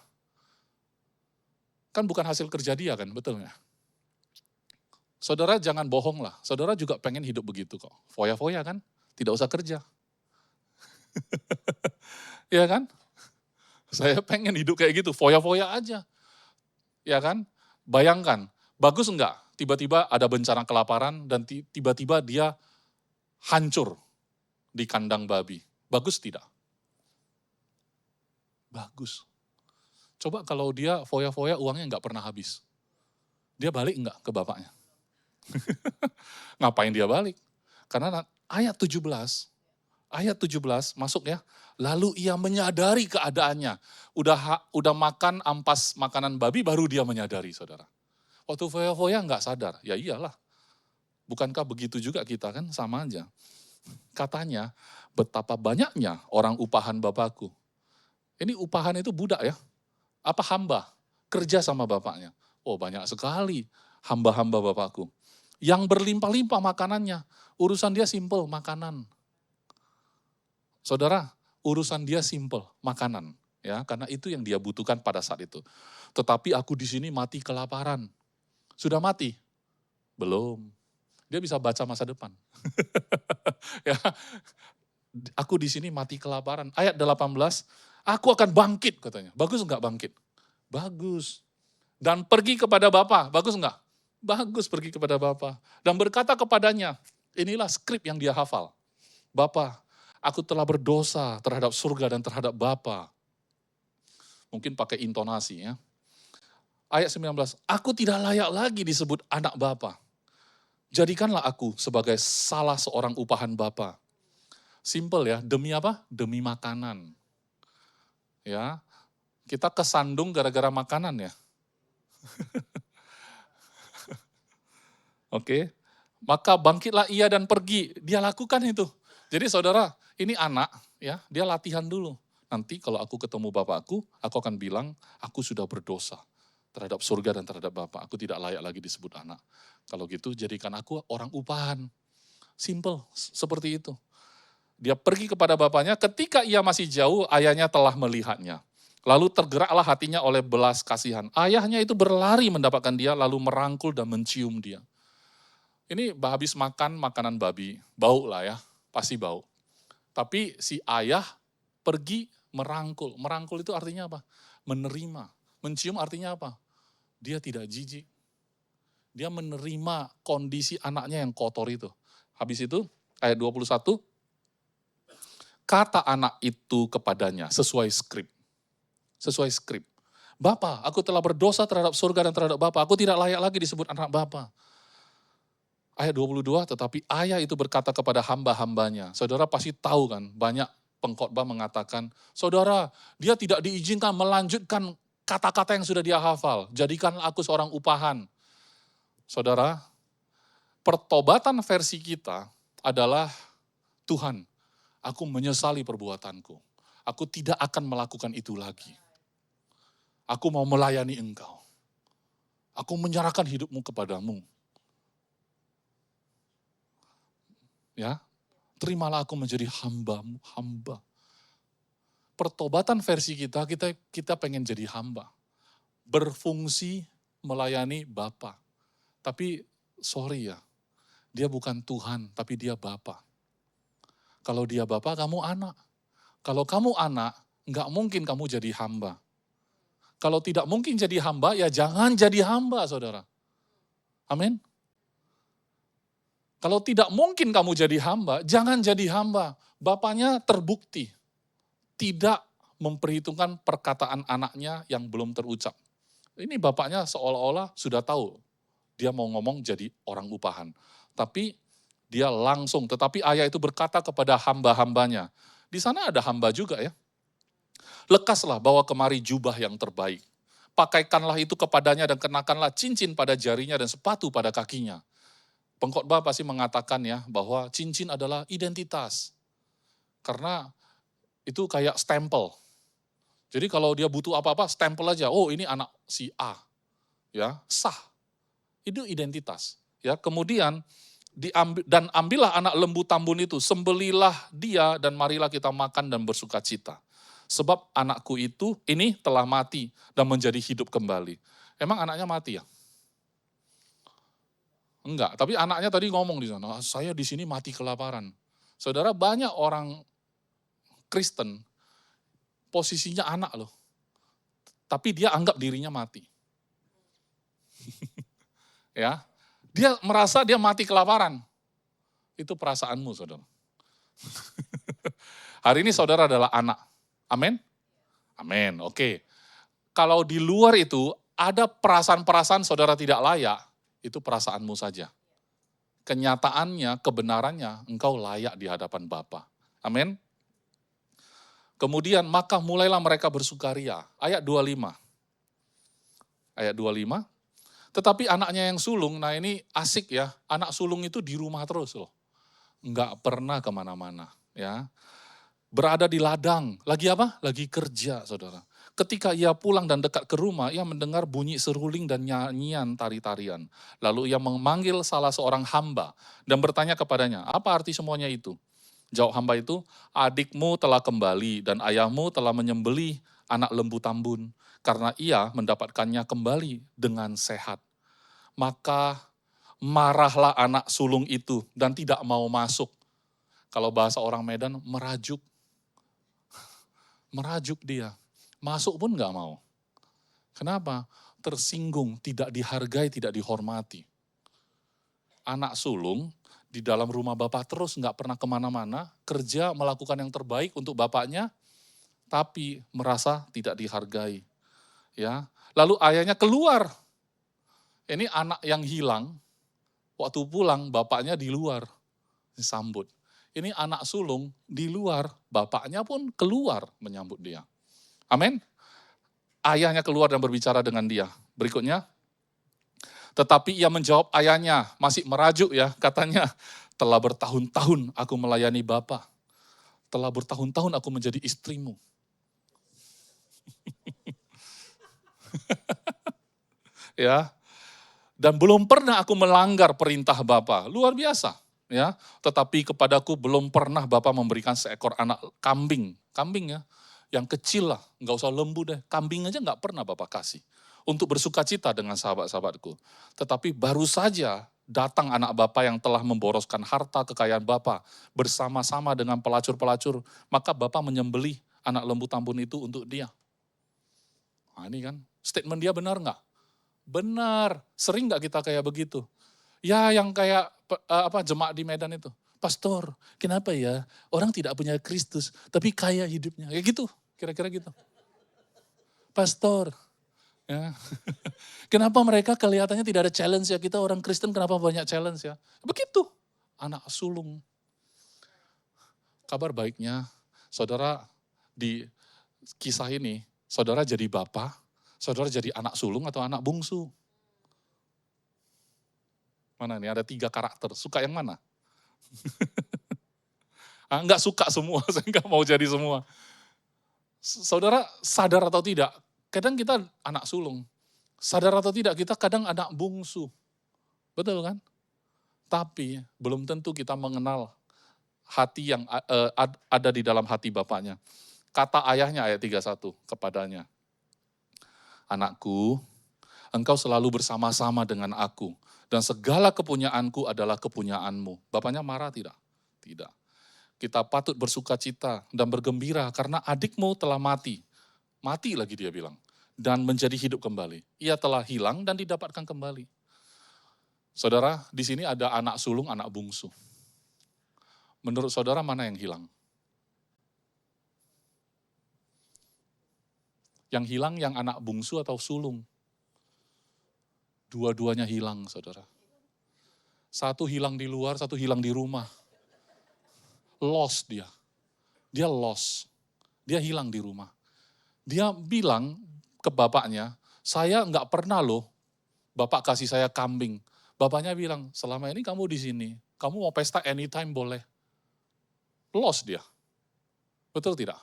Kan bukan hasil kerja dia kan, betul nggak? Saudara jangan bohong lah, saudara juga pengen hidup begitu kok. Foya-foya kan, tidak usah kerja. Ya kan? Saya pengen hidup kayak gitu, foya-foya aja. Ya kan? Bayangkan, bagus enggak? Tiba-tiba ada bencana kelaparan dan tiba-tiba dia hancur di kandang babi. Bagus tidak? Bagus. Coba kalau dia foya-foya uangnya nggak pernah habis. Dia balik nggak ke bapaknya? Ngapain dia balik? Karena ayat 17 masuk ya. Lalu ia menyadari keadaannya. Udah makan ampas makanan babi baru dia menyadari, saudara. Waktu foya-foya nggak sadar, ya iyalah. Bukankah begitu juga kita kan, sama aja. Katanya, betapa banyaknya orang upahan Bapakku. Ini upahan itu budak ya. Apa hamba? Kerja sama bapaknya. Oh banyak sekali hamba-hamba Bapakku. Yang berlimpah-limpah makanannya. Urusan dia simple, makanan. Saudara, urusan dia simple, makanan. Ya, karena itu yang dia butuhkan pada saat itu. Tetapi aku di sini mati kelaparan. Sudah mati? Belum. Dia bisa baca masa depan. Ya, aku di sini mati kelaparan. Ayat 18, aku akan bangkit katanya. Bagus enggak bangkit? Bagus. Dan pergi kepada Bapa, bagus enggak? Bagus pergi kepada Bapa. Dan berkata kepadanya, inilah skrip yang dia hafal. Bapa, aku telah berdosa terhadap surga dan terhadap Bapa. Mungkin pakai intonasi ya. Ayat 19, aku tidak layak lagi disebut anak Bapa. Jadikanlah aku sebagai salah seorang upahan Bapa. Simple ya, demi apa? Demi makanan. Ya, kita kesandung gara-gara makanan ya. Oke, maka bangkitlah ia dan pergi. Dia lakukan itu. Jadi saudara, ini anak ya, dia latihan dulu. Nanti kalau aku ketemu bapakku, aku akan bilang, aku sudah berdosa terhadap surga dan terhadap Bapa. Aku tidak layak lagi disebut anak. Kalau gitu, jadikan aku orang upahan. Simple, seperti itu. Dia pergi kepada bapaknya, ketika ia masih jauh, ayahnya telah melihatnya. Lalu tergeraklah hatinya oleh belas kasihan. Ayahnya itu berlari mendapatkan dia, lalu merangkul dan mencium dia. Ini habis makan makanan babi, bau lah ya, pasti bau. Tapi si ayah pergi merangkul. Merangkul itu artinya apa? Menerima. Mencium artinya apa? Dia tidak jijik. Dia menerima kondisi anaknya yang kotor itu. Habis itu, ayat 21, kata anak itu kepadanya, sesuai skrip. Sesuai skrip. Bapa, aku telah berdosa terhadap surga dan terhadap Bapa. Aku tidak layak lagi disebut anak Bapa. Ayat 22, tetapi ayah itu berkata kepada hamba-hambanya. Saudara pasti tahu kan, banyak pengkhotbah mengatakan, saudara, dia tidak diizinkan melanjutkan kata-kata yang sudah dia hafal. Jadikanlah aku seorang upahan. Saudara, pertobatan versi kita adalah, Tuhan, aku menyesali perbuatanku. Aku tidak akan melakukan itu lagi. Aku mau melayani Engkau. Aku menyerahkan hidupmu kepadamu. Ya, terimalah aku menjadi hamba-Mu, hamba. Pertobatan versi kita pengen jadi hamba. Berfungsi melayani Bapa. Tapi sorry ya, dia bukan Tuhan, tapi dia Bapa. Kalau dia Bapa, kamu anak. Kalau kamu anak, nggak mungkin kamu jadi hamba. Kalau tidak mungkin jadi hamba, ya jangan jadi hamba, saudara. Amin. Kalau tidak mungkin kamu jadi hamba, jangan jadi hamba. Bapaknya terbukti tidak memperhitungkan perkataan anaknya yang belum terucap. Ini bapaknya seolah-olah sudah tahu dia mau ngomong jadi orang upahan. Tapi dia langsung, tetapi ayah itu berkata kepada hamba-hambanya. Di sana ada hamba juga ya. Lekaslah bawa kemari jubah yang terbaik. Pakaikanlah itu kepadanya dan kenakanlah cincin pada jarinya dan sepatu pada kakinya. Pengkhotbah pasti mengatakan ya bahwa cincin adalah identitas. Karena itu kayak stempel. Jadi kalau dia butuh apa-apa, stempel aja. Oh, ini anak si A. Ya, sah. Itu identitas. Ya, kemudian ambillah anak lembu tambun itu, sembelilah dia dan marilah kita makan dan bersukacita. Sebab anakku itu ini telah mati dan menjadi hidup kembali. Emang anaknya mati ya? Enggak, tapi anaknya tadi ngomong di sana, saya di sini mati kelaparan. Saudara, banyak orang Kristen posisinya anak loh. Tapi dia anggap dirinya mati. Ya. Dia merasa dia mati kelaparan. Itu perasaanmu, saudara. Hari ini saudara adalah anak. Amin? Amin, oke. Kalau di luar itu ada perasaan-perasaan saudara tidak layak, itu perasaanmu saja. Kenyataannya, kebenarannya, engkau layak di hadapan Bapa. Amin. Kemudian, maka mulailah mereka bersukaria. Ayat 25. Ayat 25. Tetapi anaknya yang sulung, nah ini asik ya, anak sulung itu di rumah terus loh. Enggak pernah kemana-mana. Ya. Berada di ladang, lagi apa? Lagi kerja, saudara. Ketika ia pulang dan dekat ke rumah, ia mendengar bunyi seruling dan nyanyian tari-tarian. Lalu ia memanggil salah seorang hamba dan bertanya kepadanya, apa arti semuanya itu? Jawab hamba itu, adikmu telah kembali dan ayahmu telah menyembelih anak lembu tambun, karena ia mendapatkannya kembali dengan sehat. Maka marahlah anak sulung itu dan tidak mau masuk. Kalau bahasa orang Medan, merajuk. Merajuk dia. Masuk pun gak mau. Kenapa? Tersinggung, tidak dihargai, tidak dihormati. anak sulung di dalam rumah bapak terus nggak pernah kemana-mana, kerja melakukan yang terbaik untuk bapaknya, tapi merasa tidak dihargai. Ya, lalu ayahnya keluar. Ini anak yang hilang, waktu pulang bapaknya di luar disambut. Ini anak sulung di luar, bapaknya pun keluar menyambut dia. Amin. Ayahnya keluar dan berbicara dengan dia. Berikutnya, tetapi ia menjawab ayahnya, masih merajuk ya, katanya, telah bertahun-tahun aku melayani Bapa. Telah bertahun-tahun aku menjadi istrimu. Ya, dan belum pernah aku melanggar perintah Bapa. Luar biasa, ya. Tetapi kepadaku belum pernah Bapa memberikan seekor anak kambing. Kambing ya, yang kecil lah, nggak usah lembu deh. Kambing aja nggak pernah Bapak kasih. Untuk bersuka cita dengan sahabat-sahabatku. Tetapi baru saja datang anak Bapak yang telah memboroskan harta kekayaan Bapak bersama-sama dengan pelacur-pelacur. Maka Bapak menyembelih anak lembu tambun itu untuk dia. Nah ini kan, statement dia benar nggak? Benar. Sering nggak kita kayak begitu? Ya yang kayak jemaat di Medan itu. Pastor, kenapa ya orang tidak punya Kristus, tapi kaya hidupnya. Kayak gitu, kira-kira gitu. Pastor, ya. Kenapa mereka kelihatannya tidak ada challenge ya? Kita orang Kristen kenapa banyak challenge ya? Begitu, anak sulung. Kabar baiknya, saudara di kisah ini, saudara jadi bapak, saudara jadi anak sulung atau anak bungsu? Mana nih, ada 3 karakter, suka yang mana? Enggak suka semua, saya enggak mau jadi semua. Saudara sadar atau tidak, kadang kita anak sulung. Sadar atau tidak, kita kadang anak bungsu. Betul kan? Tapi belum tentu kita mengenal hati yang ada di dalam hati bapaknya. Kata ayahnya ayat 31 kepadanya. Anakku, engkau selalu bersama-sama dengan aku. Dan segala kepunyaanku adalah kepunyaanmu. Bapaknya marah tidak? Tidak. Kita patut bersuka cita dan bergembira karena adikmu telah mati. Mati lagi dia bilang. Dan menjadi hidup kembali. Ia telah hilang dan didapatkan kembali. Saudara, di sini ada anak sulung, anak bungsu. Menurut saudara mana yang hilang? Yang hilang yang anak bungsu atau sulung? Dua-duanya hilang, saudara. Satu hilang di luar, satu hilang di rumah. Lost dia. Dia lost. Dia hilang di rumah. Dia bilang ke bapaknya, saya nggak pernah loh, bapak kasih saya kambing. Bapaknya bilang, selama ini kamu di sini, kamu mau pesta anytime boleh. Lost dia. Betul tidak?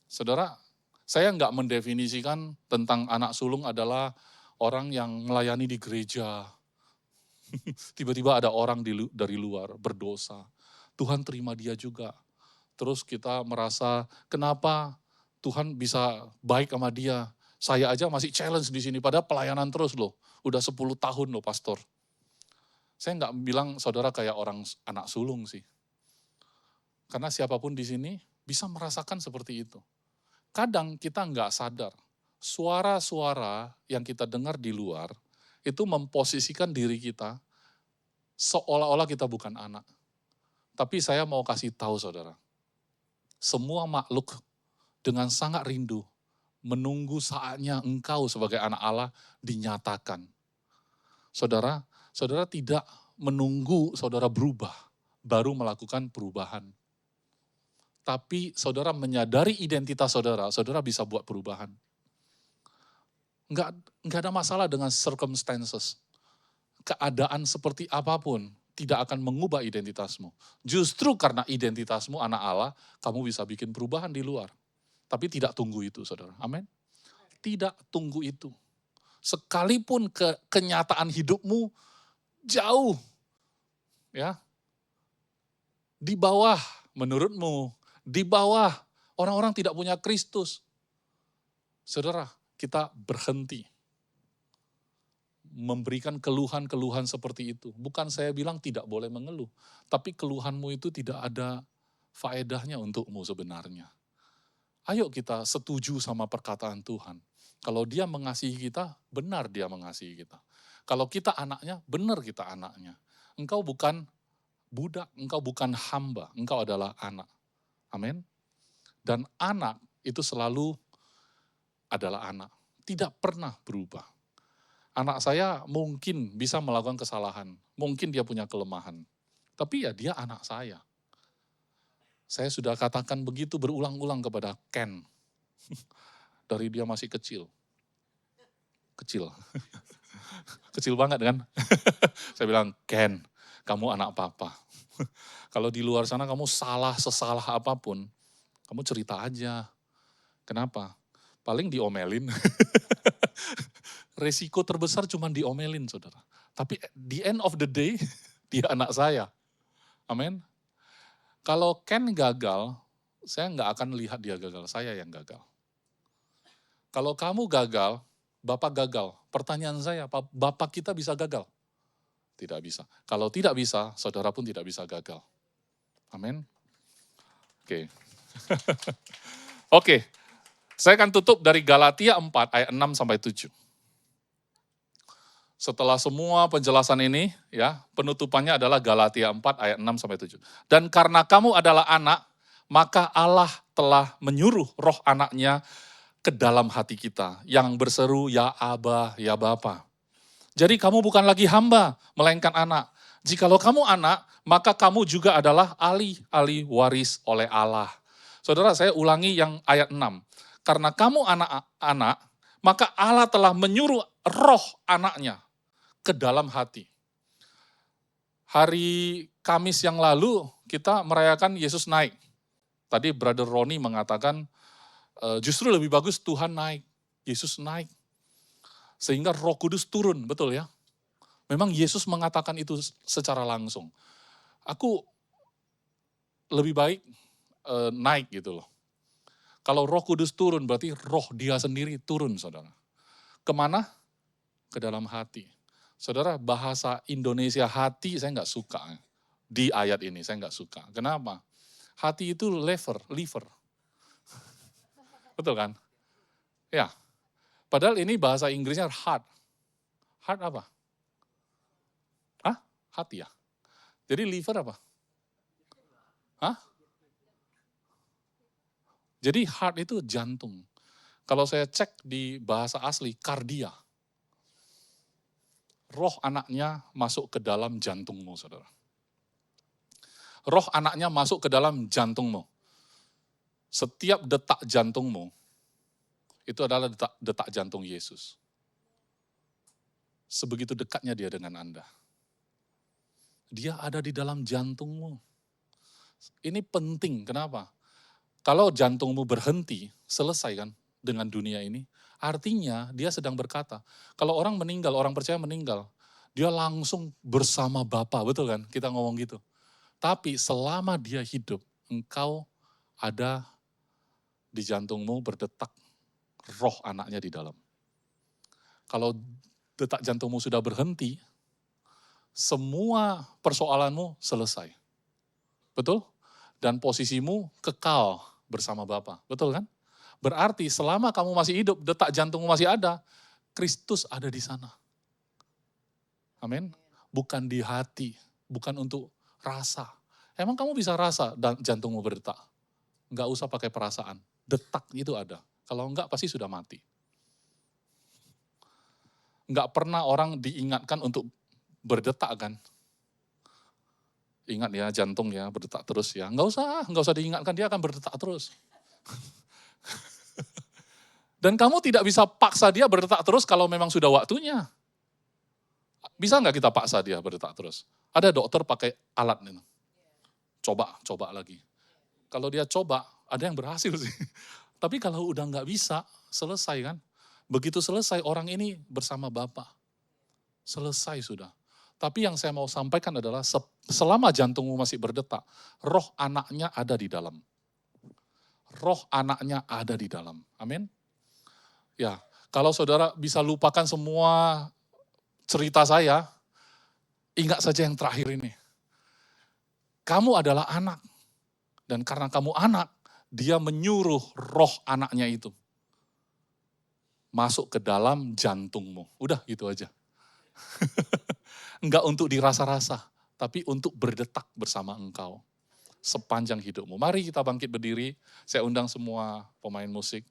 Saudara, saya nggak mendefinisikan tentang anak sulung adalah orang yang melayani di gereja. Tiba-tiba ada orang dari luar berdosa. Tuhan terima dia juga. Terus kita merasa, kenapa Tuhan bisa baik sama dia? Saya aja masih challenge di sini, padahal pelayanan terus loh. Udah 10 tahun loh pastor. Saya nggak bilang saudara kayak orang anak sulung sih. Karena siapapun di sini bisa merasakan seperti itu. Kadang kita nggak sadar, suara-suara yang kita dengar di luar, itu memposisikan diri kita seolah-olah kita bukan anak. Tapi saya mau kasih tahu saudara, semua makhluk dengan sangat rindu menunggu saatnya engkau sebagai anak Allah dinyatakan. Saudara, saudara tidak menunggu saudara berubah, baru melakukan perubahan. Tapi saudara menyadari identitas saudara, saudara bisa buat perubahan. Enggak ada masalah dengan circumstances. Keadaan seperti apapun tidak akan mengubah identitasmu. Justru karena identitasmu anak Allah, kamu bisa bikin perubahan di luar. Tapi tidak tunggu itu, saudara. Amin. Tidak tunggu itu. Sekalipun kenyataan hidupmu jauh, ya, di bawah menurutmu, di bawah orang-orang tidak punya Kristus. Saudara, kita berhenti memberikan keluhan-keluhan seperti itu. Bukan saya bilang tidak boleh mengeluh, tapi keluhanmu itu tidak ada faedahnya untukmu sebenarnya. Ayo kita setuju sama perkataan Tuhan. Kalau dia mengasihi kita, benar dia mengasihi kita. Kalau kita anaknya, benar kita anaknya. engkau bukan budak, engkau bukan hamba, engkau adalah anak. Amin. Dan anak itu selalu adalah anak. Tidak pernah berubah. Anak saya mungkin bisa melakukan kesalahan. Mungkin dia punya kelemahan. Tapi ya dia anak saya. Saya sudah katakan begitu berulang-ulang kepada Ken. Dari dia masih kecil. Kecil. Kecil banget kan. Saya bilang, Ken, kamu anak papa. Kalau di luar sana kamu salah sesalah apapun, kamu cerita aja. Kenapa? Paling diomelin. Resiko terbesar cuma diomelin, saudara. Tapi the end of the day, dia anak saya. Amin. Kalau Ken gagal, saya nggak akan lihat dia gagal, saya yang gagal. Kalau kamu gagal, Bapak gagal. Pertanyaan saya, Bapak kita bisa gagal? Tidak bisa. Kalau tidak bisa, saudara pun tidak bisa gagal. Amin. Oke. Oke. Saya akan tutup dari Galatia 4 ayat 6 sampai 7. Setelah semua penjelasan ini, ya, penutupannya adalah Galatia 4 ayat 6 sampai 7. Dan karena kamu adalah anak, maka Allah telah menyuruh roh anaknya ke dalam hati kita, yang berseru, ya Aba, ya Bapa. Jadi kamu bukan lagi hamba, melainkan anak. Jikalau kamu anak, maka kamu juga adalah ahli waris oleh Allah. Saudara, saya ulangi yang ayat 6. Karena kamu anak-anak, maka Allah telah menyuruh roh anaknya ke dalam hati. Hari Kamis yang lalu kita merayakan Yesus naik. Tadi Brother Roni mengatakan justru lebih bagus Tuhan naik, Yesus naik. Sehingga Roh Kudus turun, betul ya? Memang Yesus mengatakan itu secara langsung. Aku lebih baik naik gitu loh. Kalau Roh Kudus turun berarti roh dia sendiri turun, saudara. Kemana? Ke dalam hati. Saudara, bahasa Indonesia hati saya nggak suka. Di ayat ini saya nggak suka. Kenapa? Hati itu liver. Betul kan? Ya. Padahal ini bahasa Inggrisnya heart. Heart apa? Hah? Hati ya? Jadi liver apa? Hah? Jadi heart itu jantung. Kalau saya cek di bahasa asli, kardia. Roh anaknya masuk ke dalam jantungmu, saudara. Roh anaknya masuk ke dalam jantungmu. Setiap detak jantungmu, itu adalah detak jantung Yesus. Sebegitu dekatnya dia dengan Anda. Dia ada di dalam jantungmu. Ini penting, kenapa? Kalau jantungmu berhenti, selesai kan dengan dunia ini. Artinya dia sedang berkata, kalau orang meninggal, orang percaya meninggal, dia langsung bersama Bapa, betul kan? Kita ngomong gitu. Tapi selama dia hidup, engkau ada di jantungmu berdetak roh anaknya di dalam. Kalau detak jantungmu sudah berhenti, semua persoalanmu selesai. Betul? Dan posisimu kekal bersama Bapa. Betul kan? Berarti selama kamu masih hidup, detak jantungmu masih ada, Kristus ada di sana. Amin. Bukan di hati, bukan untuk rasa. Emang kamu bisa rasa dan jantungmu berdetak? Enggak usah pakai perasaan. Detak itu ada. Kalau enggak pasti sudah mati. Enggak pernah orang diingatkan untuk berdetak kan? Ingat ya jantung ya berdetak terus ya. Enggak usah diingatkan, dia akan berdetak terus. Dan kamu tidak bisa paksa dia berdetak terus kalau memang sudah waktunya. Bisa nggak kita paksa dia berdetak terus? Ada dokter pakai alat ini. Coba lagi. Kalau dia coba, ada yang berhasil sih. Tapi kalau udah nggak bisa, selesai kan. Begitu selesai orang ini bersama Bapa. Selesai sudah. Tapi yang saya mau sampaikan adalah selama jantungmu masih berdetak, roh anaknya ada di dalam. Roh anaknya ada di dalam. Amin. Ya, kalau saudara bisa lupakan semua cerita saya, ingat saja yang terakhir ini. Kamu adalah anak. Dan karena kamu anak, dia menyuruh roh anaknya itu masuk ke dalam jantungmu. Udah gitu aja. Enggak untuk dirasa-rasa, tapi untuk berdetak bersama Engkau sepanjang hidupmu. Mari kita bangkit berdiri, saya undang semua pemain musik.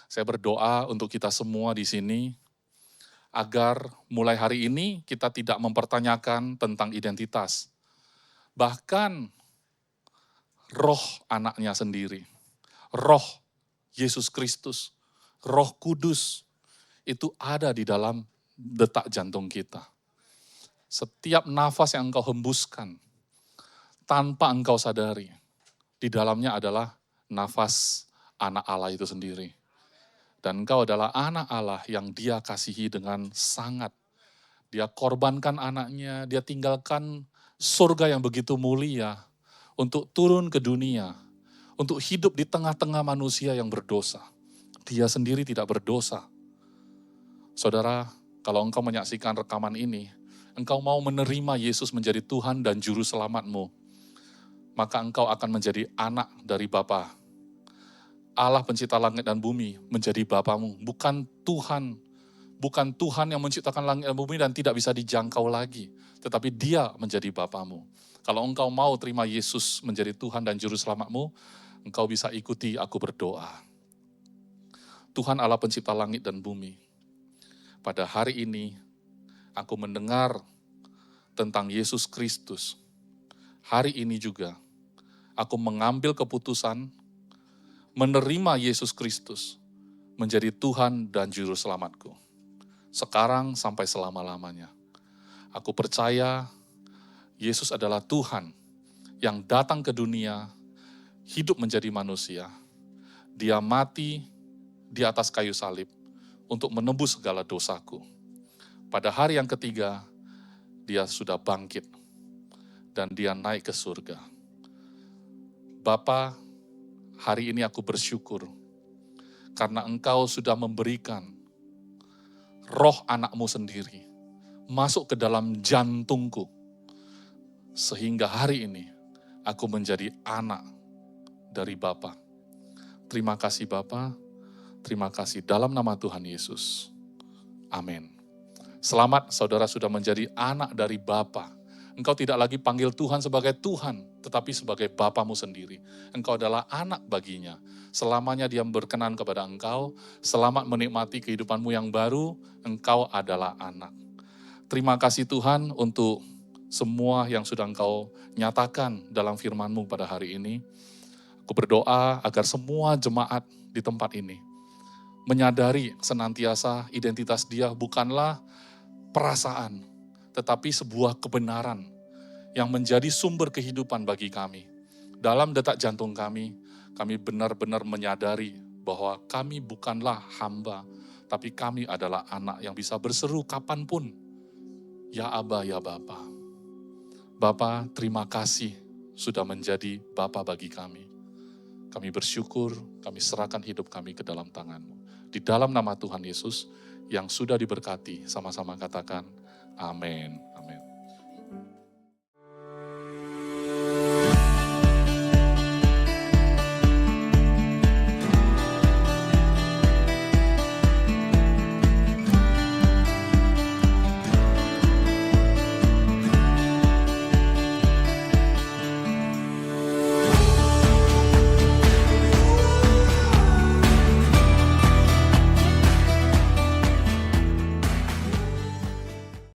Saya berdoa untuk kita semua di sini, agar mulai hari ini kita tidak mempertanyakan tentang identitas. Bahkan roh anaknya sendiri, roh Yesus Kristus, Roh Kudus, itu ada di dalam detak jantung kita. Setiap nafas yang engkau hembuskan, tanpa engkau sadari, di dalamnya adalah nafas anak Allah itu sendiri. Dan engkau adalah anak Allah yang Dia kasihi dengan sangat. Dia korbankan anaknya, Dia tinggalkan surga yang begitu mulia untuk turun ke dunia, untuk hidup di tengah-tengah manusia yang berdosa. Dia sendiri tidak berdosa. Saudara, kalau engkau menyaksikan rekaman ini, engkau mau menerima Yesus menjadi Tuhan dan Juru Selamatmu, maka engkau akan menjadi anak dari Bapa. Allah pencipta langit dan bumi menjadi Bapamu, bukan Tuhan yang menciptakan langit dan bumi dan tidak bisa dijangkau lagi, tetapi Dia menjadi Bapamu. Kalau engkau mau terima Yesus menjadi Tuhan dan Juru Selamatmu, engkau bisa ikuti aku berdoa. Tuhan Allah pencipta langit dan bumi, pada hari ini aku mendengar tentang Yesus Kristus. Hari ini juga aku mengambil keputusan menerima Yesus Kristus menjadi Tuhan dan Juru Selamatku. Sekarang sampai selama-lamanya. Aku percaya Yesus adalah Tuhan yang datang ke dunia, hidup menjadi manusia. Dia mati di atas kayu salib untuk menebus segala dosaku. Pada hari yang ketiga, Dia sudah bangkit dan Dia naik ke surga. Bapa, hari ini aku bersyukur karena Engkau sudah memberikan roh anak-Mu sendiri masuk ke dalam jantungku, sehingga hari ini aku menjadi anak dari Bapa. Terima kasih Bapa, terima kasih dalam nama Tuhan Yesus. Amin. Selamat saudara sudah menjadi anak dari Bapa. Engkau tidak lagi panggil Tuhan sebagai Tuhan, tetapi sebagai Bapamu sendiri. Engkau adalah anak baginya. Selamanya Dia berkenan kepada engkau, selamat menikmati kehidupanmu yang baru, engkau adalah anak. Terima kasih Tuhan untuk semua yang sudah engkau nyatakan dalam firman-Mu pada hari ini. Aku berdoa agar semua jemaat di tempat ini menyadari senantiasa identitas dia bukanlah perasaan, tetapi sebuah kebenaran yang menjadi sumber kehidupan bagi kami. Dalam detak jantung kami benar-benar menyadari bahwa kami bukanlah hamba, tapi kami adalah anak yang bisa berseru kapanpun, ya Aba, ya Bapa. Bapa, terima kasih sudah menjadi Bapa bagi kami. Kami bersyukur, kami serahkan hidup kami ke dalam tangan-Mu. Di dalam nama Tuhan Yesus yang sudah diberkati, sama-sama katakan, amin.